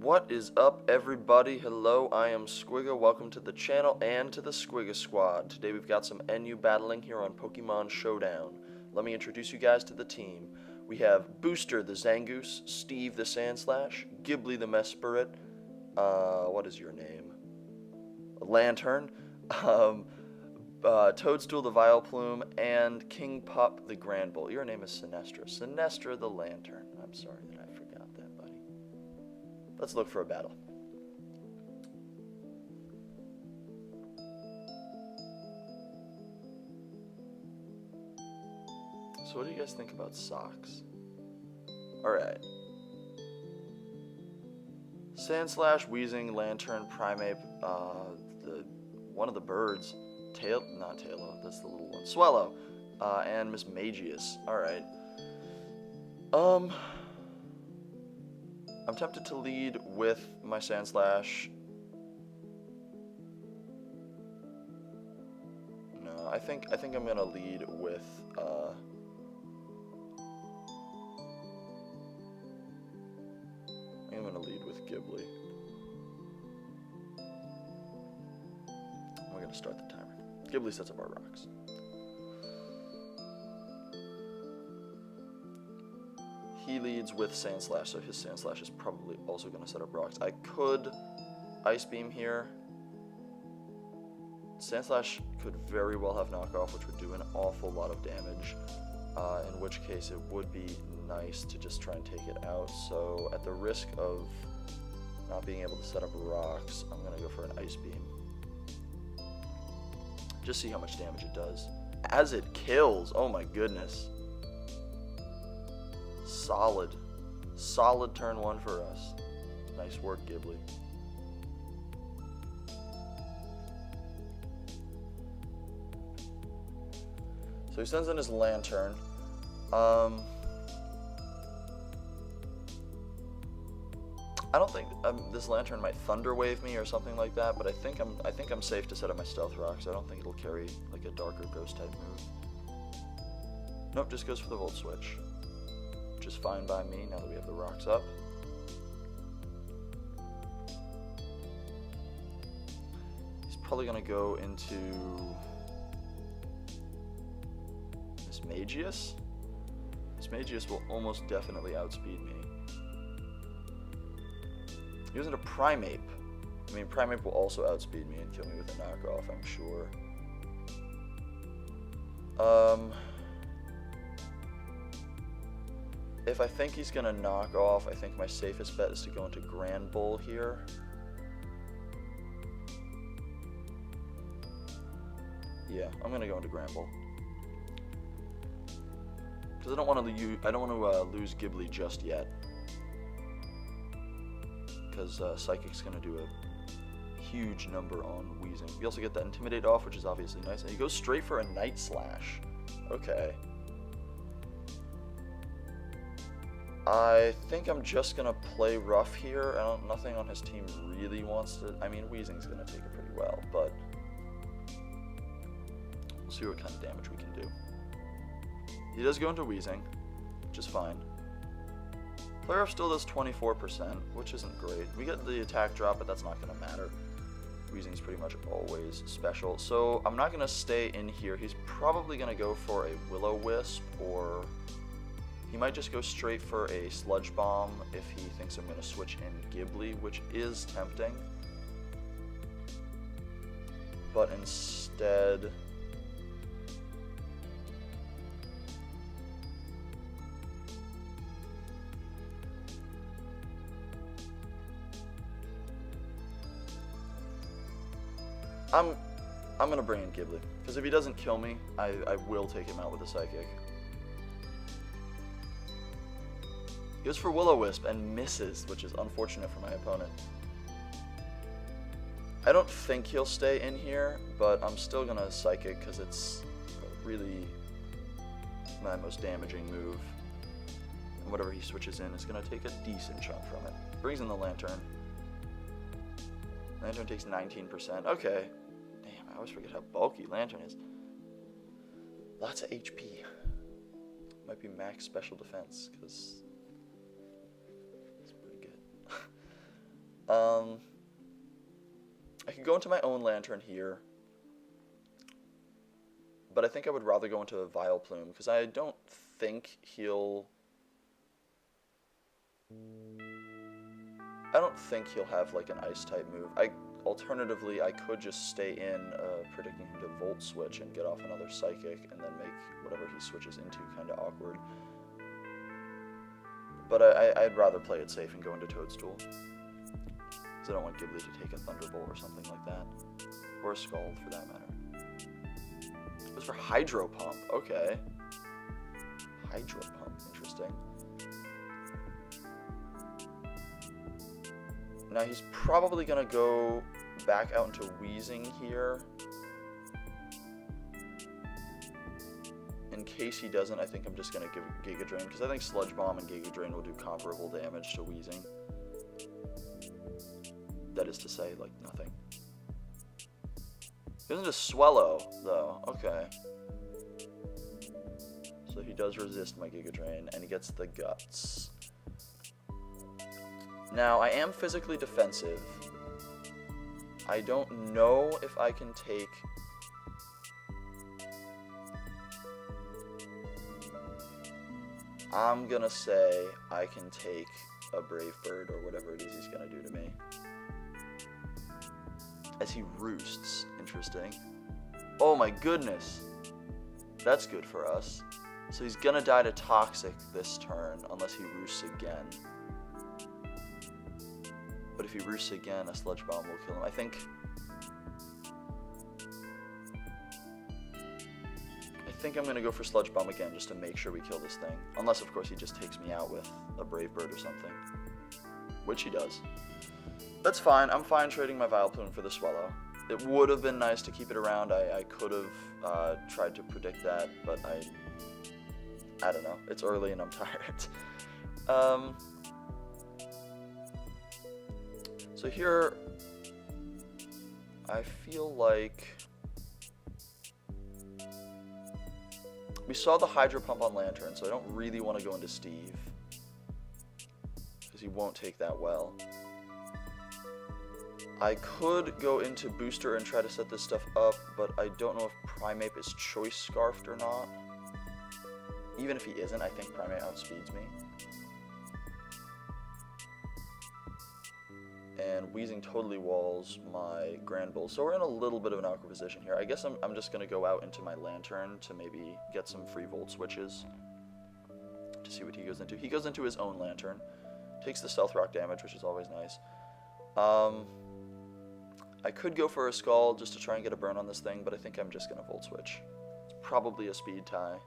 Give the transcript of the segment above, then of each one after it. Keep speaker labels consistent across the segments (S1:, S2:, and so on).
S1: What is up, everybody? Hello, I am Squigga. Welcome to the channel and to the Squigga Squad. Today we've got some NU battling here on Pokemon Showdown. Let me introduce you guys to the team. We have Booster the Zangoose, Steve the Sandslash, Ghibli the Mesprit, what is your name? Lantern, Toadstool the Vileplume, and King Pup the Granbull. Your name is Sinestra. Sinestra the Lantern. I'm sorry that I forgot that, buddy. Let's look for a battle. So what do you guys think about socks? Alright. Sandslash, Weezing, Lantern, Primeape, one of the birds, not Tailo, that's the little one, Swellow, and Miss Magius. Alright. I'm tempted to lead with my Sandslash. No, I think I'm gonna lead with I'm gonna lead with Ghibli. We're gonna start the timer. Ghibli sets up our rocks. He leads with Sandslash, so his Sandslash is probably also gonna set up rocks. I could Ice Beam here. Sandslash could very well have knockoff, which would do an awful lot of damage. In which case it would be nice to just try and take it out. So at the risk of not being able to set up rocks, I'm gonna go for an Ice Beam. Just see how much damage it does. As it kills, oh my goodness. Solid turn one for us. Nice work, Ghibli. So he sends in his Lantern. I don't think this Lantern might Thunder Wave me or something like that, but I think I'm safe to set up my Stealth Rocks. I don't think it'll carry like a darker Ghost type move. Nope, just goes for the Volt Switch, which is fine by me now that we have the rocks up. He's probably gonna go into Miss Magius. Miss Magius will almost definitely outspeed me. He goes into Primeape. I mean, Primeape will also outspeed me and kill me with a knockoff, I'm sure. If I think he's gonna knock off, I think my safest bet is to go into Granbull here. Yeah, I'm gonna go into Granbull. Because I don't want to lose Ghibli just yet. Because Psychic's going to do a huge number on Weezing. We also get that Intimidate off, which is obviously nice. And he goes straight for a Night Slash. Okay. I think I'm just going to play rough here. Nothing on his team really wants to... I mean, Weezing's going to take it pretty well, but... we'll see what kind of damage we can do. He does go into Weezing, which is fine. Play Rough still does 24%, which isn't great. We get the attack drop, but that's not going to matter. Weezing's pretty much always special. So I'm not going to stay in here. He's probably going to go for a Will-O-Wisp, or he might just go straight for a Sludge Bomb if he thinks I'm going to switch in Ghibli, which is tempting. But instead... I'm gonna bring in Ghibli, because if he doesn't kill me, I will take him out with a Psychic. He goes for Will-O-Wisp and misses, which is unfortunate for my opponent. I don't think he'll stay in here, but I'm still gonna Psychic because it's really my most damaging move. And whatever he switches in is gonna take a decent chunk from it. Brings in the Lantern. Lantern takes 19%. Okay. Damn, I always forget how bulky Lantern is. Lots of HP. Might be max special defense, because it's pretty good. I could go into my own lantern here. But I think I would rather go into a Vileplume, because I don't think he'll... I don't think he'll have, like, an Ice-type move. Alternatively, I could just stay in, predicting him to Volt Switch and get off another Psychic, and then make whatever he switches into kind of awkward. But I'd rather play it safe and go into Toadstool. Because I don't want Ghibli to take a Thunderbolt or something like that. Or a Scald, for that matter. It was for Hydro Pump. Okay. Hydro Pump. Interesting. Now he's probably going to go back out into Wheezing here. In case he doesn't, I think I'm just going to give Giga Drain, because I think Sludge Bomb and Giga Drain will do comparable damage to Wheezing. That is to say, like, nothing. He goes into Swellow, though. Okay. So he does resist my Giga Drain, and he gets the Guts. Now, I am physically defensive. I don't know if I can take... I'm gonna say I can take a Brave Bird or whatever it is he's gonna do to me. As he roosts. Interesting. Oh my goodness. That's good for us. So he's gonna die to Toxic this turn unless he roosts again. But if he roosts again, a Sludge Bomb will kill him. I think I'm going to go for Sludge Bomb again just to make sure we kill this thing. Unless, of course, he just takes me out with a Brave Bird or something. Which he does. That's fine. I'm fine trading my Vileplume for the Swellow. It would have been nice to keep it around. I could have tried to predict that, but I don't know. It's early and I'm tired. So here, I feel like... We saw the Hydro Pump on Lantern, so I don't really want to go into Steve. Because he won't take that well. I could go into Booster and try to set this stuff up, but I don't know if Primeape is Choice Scarfed or not. Even if he isn't, I think Primeape outspeeds me. And Wheezing totally walls my Grand Bull. So we're in a little bit of an awkward position here. I guess I'm just going to go out into my Lantern to maybe get some free Volt Switches. To see what he goes into. He goes into his own Lantern. Takes the Stealth Rock damage, which is always nice. I could go for a Scald just to try and get a burn on this thing, but I think I'm just going to Volt Switch. It's probably a Speed tie.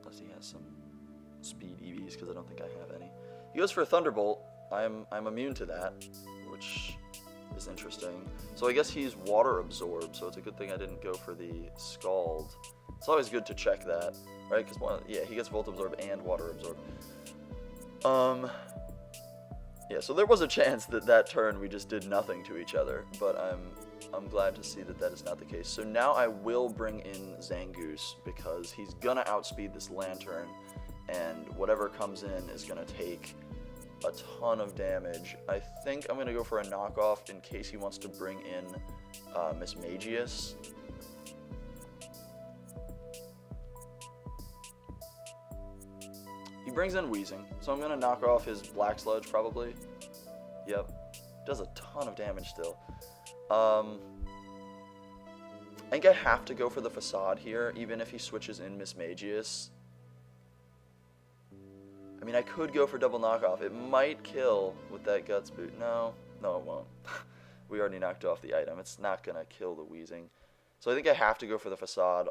S1: Unless he has some Speed EVs, because I don't think I have any. He goes for a Thunderbolt. I'm immune to that, which is interesting. So I guess he's Water Absorbed, so it's a good thing I didn't go for the Scald. It's always good to check that, right? Because, yeah, he gets Volt Absorb and Water Absorb. Yeah, so there was a chance that that turn we just did nothing to each other, but I'm glad to see that that is not the case. So now I will bring in Zangoose, because he's gonna outspeed this Lantern, and whatever comes in is gonna take a ton of damage. I think I'm gonna go for a knockoff in case he wants to bring in Miss Magius. He brings in Wheezing, so I'm gonna knock off his Black Sludge probably. Yep, does a ton of damage still. I think I have to go for the Facade here, even if he switches in Miss Magius. I mean, I could go for double knockoff. It might kill with that Guts boot. No, it won't. We already knocked off the item. It's not gonna kill the Wheezing. So I think I have to go for the Facade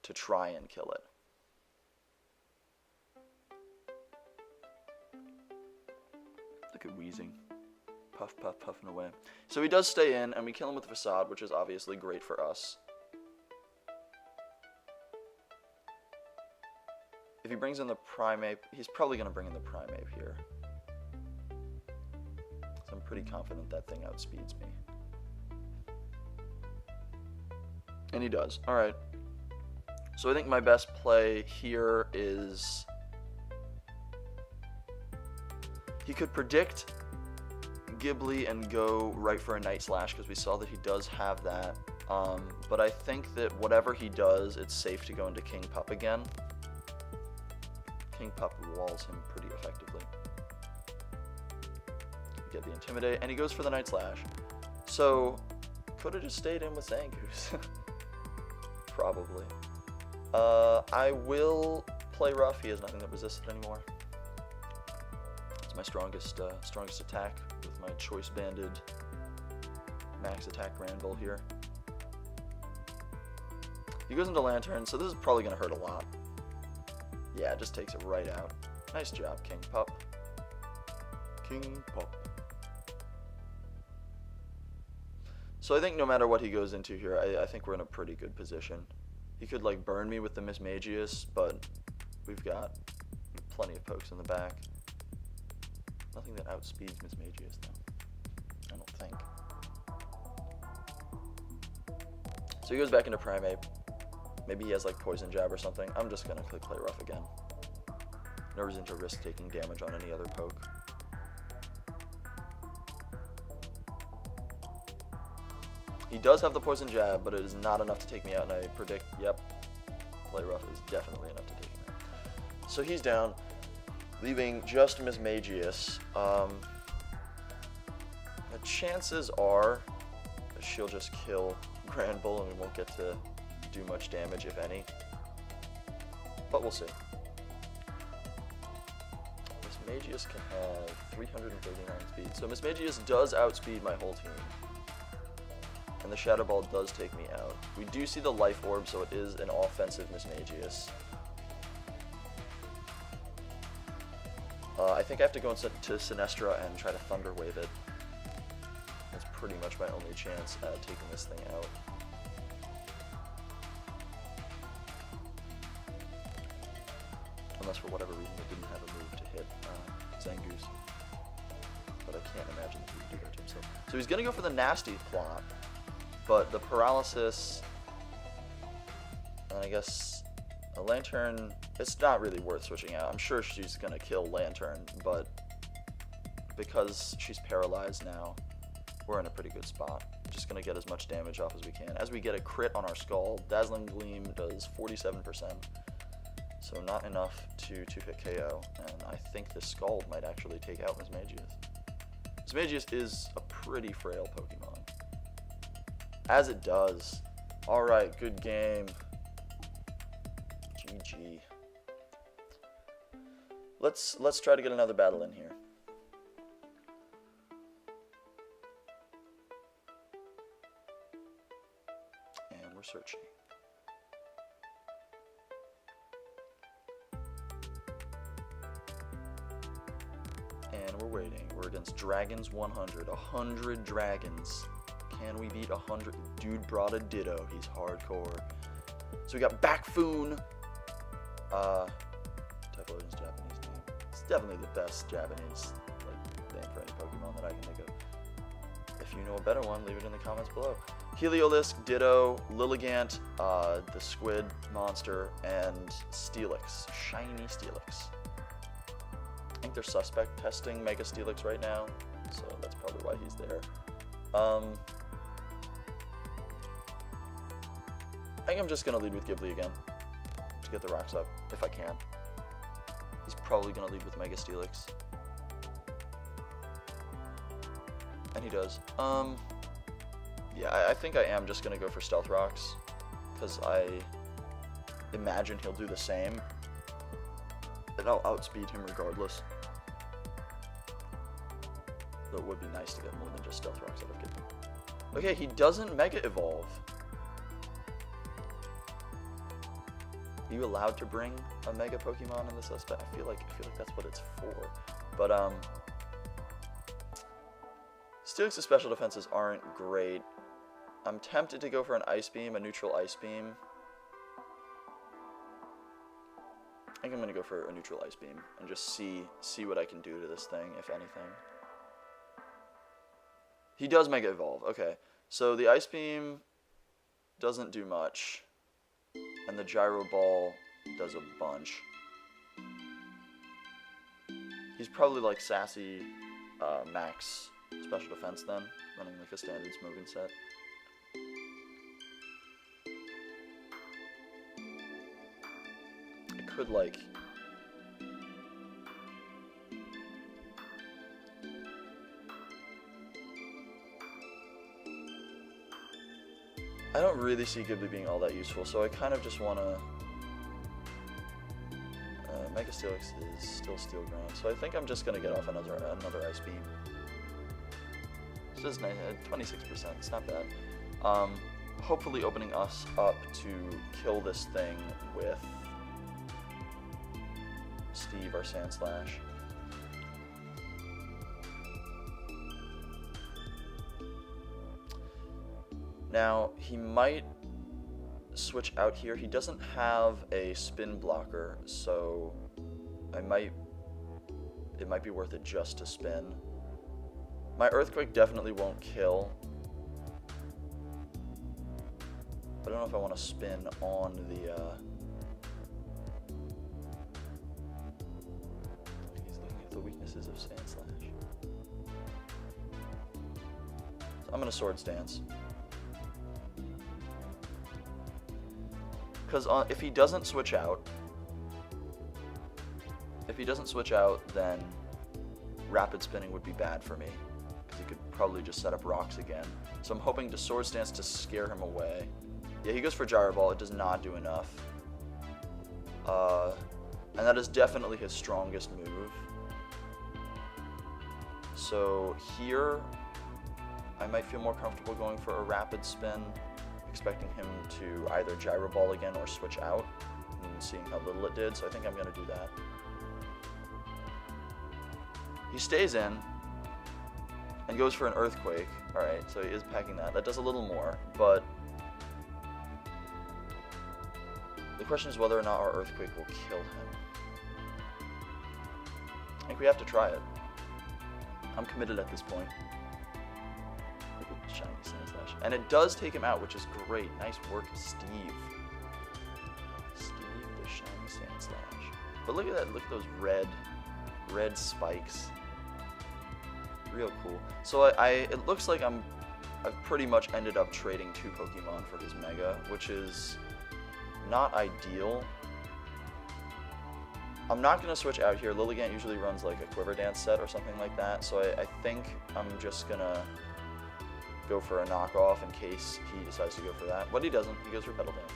S1: to try and kill it. Look at Wheezing. Puff, puff, puffing away. So he does stay in, and we kill him with the Facade, which is obviously great for us. If he brings in the Primeape, he's probably going to bring in the Primeape here. So I'm pretty confident that thing outspeeds me. And he does. Alright. So I think my best play here is... He could predict Ghibli and go right for a Night Slash because we saw that he does have that. But I think that whatever he does, it's safe to go into King Pup again. King Pup walls him pretty effectively. Get the Intimidate, and he goes for the Night Slash. So, could have just stayed in with Zangoose. Probably. I will play rough. He has nothing that resists it anymore. It's my strongest attack with my choice banded max attack Granville here. He goes into Lantern, so this is probably going to hurt a lot. Yeah, it just takes it right out. Nice job, King Pup. King Pup. So I think no matter what he goes into here, I think we're in a pretty good position. He could like burn me with the Mismagius, but we've got plenty of pokes in the back. Nothing that outspeeds Mismagius though, I don't think. So he goes back into Primate. Maybe he has like Poison Jab or something. I'm just gonna click Play Rough again. No reason to risk taking damage on any other poke. He does have the Poison Jab, but it is not enough to take me out, and I predict, yep, Play Rough is definitely enough to take me out. So he's down, leaving just Mismagius. The chances are that she'll just kill Granbull, and we won't get to do much damage, if any. But we'll see. Mismagius can have 339 speed. So Mismagius does outspeed my whole team. And the Shadow Ball does take me out. We do see the Life Orb, so it is an offensive Mismagius. I think I have to go into Sinestra and try to Thunder Wave it. That's pretty much my only chance at taking this thing out. Unless for whatever reason it didn't have a move to hit Zangoose. But I can't imagine he would do that to himself. So he's going to go for the Nasty Plot. But the Paralysis, and I guess a Lantern, it's not really worth switching out. I'm sure she's going to kill Lantern, but because she's paralyzed now, we're in a pretty good spot. Just going to get as much damage off as we can. As we get a crit on our Skull, Dazzling Gleam does 47%, so not enough to hit KO, and I think the Skull might actually take out Mismagius. Mismagius is a pretty frail Pokemon. As it does. Alright, good game. GG. Let's try to get another battle in here. And we're searching. And we're waiting. We're against Dragons 100. 100 dragons. Can we beat 100? Dude brought a Ditto. He's hardcore. So we got Bakfoon. Typhlosion's Japanese name. It's definitely the best Japanese name for any Pokemon that I can think of. If you know a better one, leave it in the comments below. Heliolisk, Ditto, Lilligant, the Squid Monster, and Steelix. Shiny Steelix. I think they're suspect testing Mega Steelix right now, so that's probably why he's there. I think I'm just going to lead with Ghibli again to get the rocks up, if I can. He's probably going to lead with Mega Steelix. And he does. Yeah, I think I am just going to go for Stealth Rocks, because I imagine he'll do the same. And I'll outspeed him regardless. Though it would be nice to get more than just Stealth Rocks out of Ghibli. Okay, he doesn't Mega Evolve. Are you allowed to bring a Mega Pokemon in the suspect? I feel like that's what it's for. But Steelix's special defenses aren't great. I'm tempted to go for an Ice Beam, a neutral Ice Beam. I think I'm gonna go for a neutral Ice Beam and just see what I can do to this thing, if anything. He does Mega Evolve. Okay, so the Ice Beam doesn't do much. And the Gyro Ball does a bunch. He's probably like sassy max special defense then, running like a standard smoking set. It could like... I don't really see Ghibli being all that useful, so I kind of just want to... Mega Steelix is still Steel Ground, so I think I'm just going to get off another Ice Beam. It's just nice, 26%, it's not bad. Hopefully opening us up to kill this thing with Steve, our Sand Slash. Now, he might switch out here. He doesn't have a spin blocker, so it might be worth it just to spin. My Earthquake definitely won't kill. I don't know if I want to spin on the... He's looking at the weaknesses of Sand Slash. So I'm going to Sword Stance. Because if he doesn't switch out, then Rapid Spinning would be bad for me. Because he could probably just set up rocks again. So I'm hoping to Sword Stance to scare him away. Yeah, he goes for Gyro Ball. It does not do enough. And that is definitely his strongest move. So here, I might feel more comfortable going for a Rapid Spin, expecting him to either Gyro Ball again or switch out, and seeing how little it did, so I think I'm going to do that. He stays in, and goes for an Earthquake. Alright, so he is packing that. That does a little more, but the question is whether or not our Earthquake will kill him. I think we have to try it. I'm committed at this point. Shiny Sand Slash. And it does take him out, which is great. Nice work, Steve. Steve the Shiny Sand Slash. But look at that. Look at those red spikes. Real cool. So it looks like I've pretty much ended up trading 2 Pokemon for his Mega, which is not ideal. I'm not going to switch out here. Lilligant usually runs like a Quiver Dance set or something like that, so I think I'm just going to go for a knockoff in case he decides to go for that. But he doesn't. He goes for Petal Dance.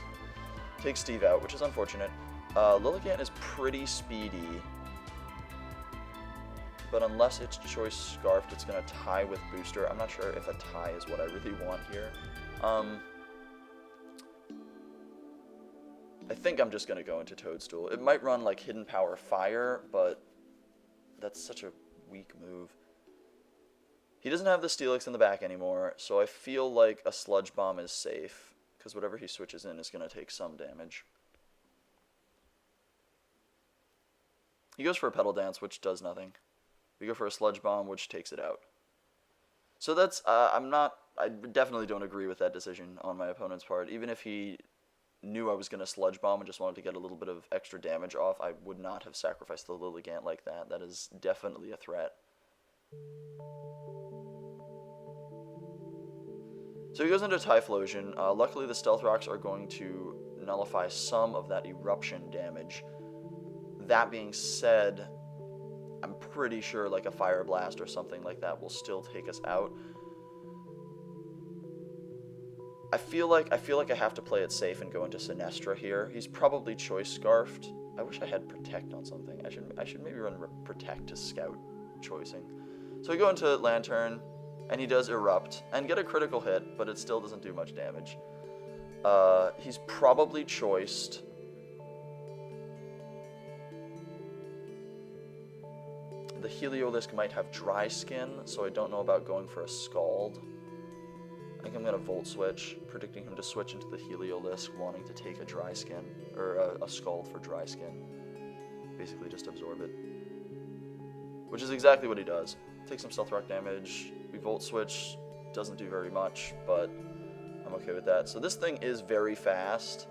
S1: Takes Steve out, which is unfortunate. Lilligant is pretty speedy, but unless it's Choice Scarfed, it's going to tie with Booster. I'm not sure if a tie is what I really want here. I think I'm just going to go into Toadstool. It might run like Hidden Power Fire, but that's such a weak move. He doesn't have the Steelix in the back anymore, so I feel like a Sludge Bomb is safe, because whatever he switches in is going to take some damage. He goes for a Petal Dance, which does nothing. We go for a Sludge Bomb, which takes it out. So that's, I definitely don't agree with that decision on my opponent's part. Even if he knew I was going to Sludge Bomb and just wanted to get a little bit of extra damage off, I would not have sacrificed the Lilligant like that. That is definitely a threat. So he goes into Typhlosion. Luckily the Stealth Rocks are going to nullify some of that Eruption damage. That being said, I'm pretty sure like a Fire Blast or something like that will still take us out. I feel like I have to play it safe and go into Sinestra here. He's probably Choice Scarfed. I wish I had Protect on something. I should maybe run Protect to scout choicing. So we go into Lantern, and he does Erupt and get a critical hit, but it still doesn't do much damage. He's probably choiced. The Heliolisk might have Dry Skin, so I don't know about going for a Scald. I think I'm going to Volt Switch, predicting him to switch into the Heliolisk, wanting to take a Dry Skin, or a Scald for Dry Skin. Basically just absorb it. Which is exactly what he does. Takes some Stealth Rock damage, we Volt Switch, doesn't do very much, but I'm okay with that. So this thing is very fast,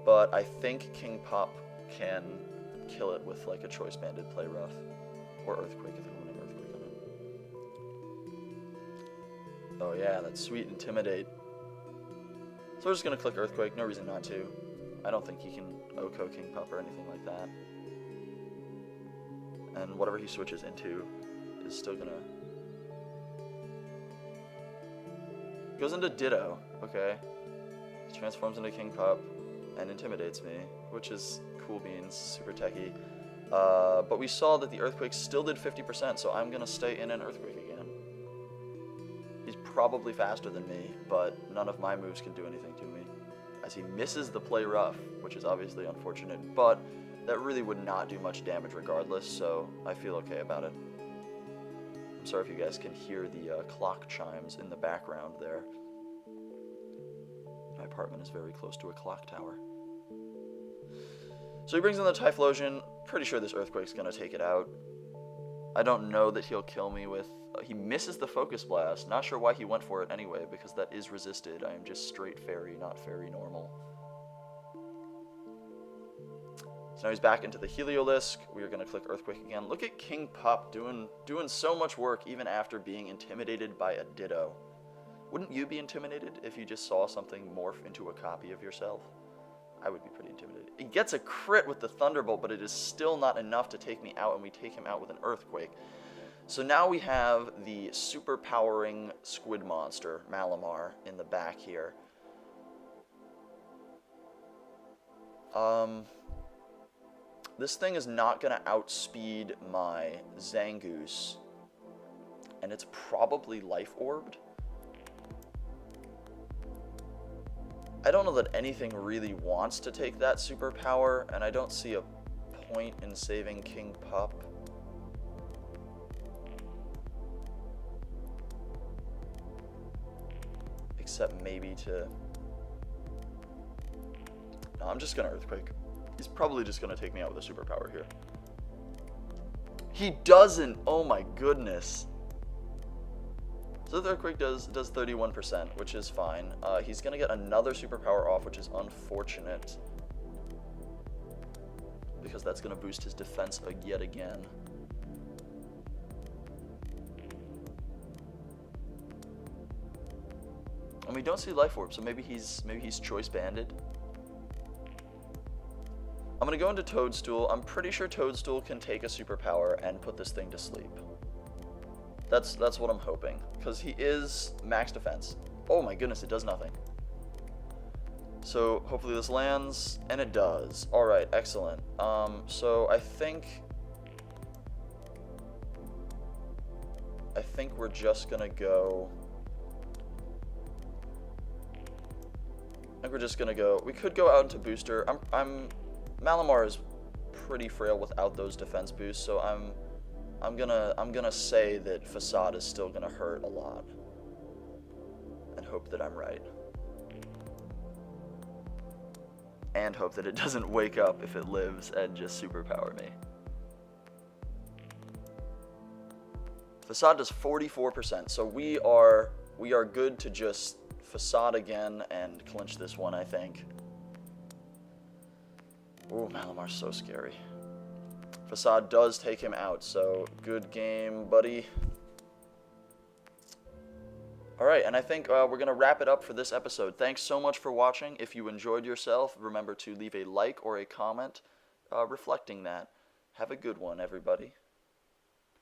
S1: but I think King Pop can kill it with like a choice banded play rough or earthquake if they're running earthquake on it. Oh yeah, that's sweet intimidate. So we're just gonna click earthquake. No reason not to. I don't think he can Oko King Pup or anything like that. And whatever he switches into is still gonna... Goes into Ditto, okay. He transforms into King Pup and intimidates me, which is cool beans, super techy. But we saw that the Earthquake still did 50%, so I'm gonna stay in an Earthquake again. He's probably faster than me, but none of my moves can do anything to me. As he misses the play rough, which is obviously unfortunate, but that really would not do much damage regardless, so I feel okay about it. I'm sorry if you guys can hear the clock chimes in the background there. My apartment is very close to a clock tower. So he brings in the Typhlosion. Pretty sure this Earthquake's gonna take it out. I don't know that he'll kill me with... he misses the Focus Blast. Not sure why he went for it anyway, because that is resisted. I am just straight fairy, not fairy normal. So now he's back into the Heliolisk. We are going to click Earthquake again. Look at King Pup doing so much work even after being intimidated by a Ditto. Wouldn't you be intimidated if you just saw something morph into a copy of yourself? I would be pretty intimidated. He gets a crit with the Thunderbolt, but it is still not enough to take me out, and we take him out with an Earthquake. So now we have the super powering squid monster, Malamar, in the back here. This thing is not going to outspeed my Zangoose, and it's probably Life Orbed. I don't know that anything really wants to take that superpower, and I don't see a point in saving King Pup. Except maybe to... No, I'm just going to Earthquake. He's probably just going to take me out with a superpower here. He doesn't! Oh my goodness. So the Earthquake does 31%, which is fine. He's going to get another superpower off, which is unfortunate. Because that's going to boost his defense yet again. And we don't see Life Orb, so maybe he's choice banded. I'm going to go into Toadstool. I'm pretty sure Toadstool can take a superpower and put this thing to sleep. That's what I'm hoping, because he is max defense. Oh my goodness, it does nothing. So hopefully this lands, and it does. All right, excellent. So I think we're just gonna go. I think we're just gonna go. We could go out into booster. Malamar is pretty frail without those defense boosts, so I'm gonna say that Facade is still gonna hurt a lot, and hope that I'm right, and hope that it doesn't wake up if it lives and just superpower me. Facade does 44%, so we are good to just Facade again and clinch this one, I think. Ooh, Malamar's so scary. Facade does take him out, so good game, buddy. Alright, and I think we're going to wrap it up for this episode. Thanks so much for watching. If you enjoyed yourself, remember to leave a like or a comment reflecting that. Have a good one, everybody.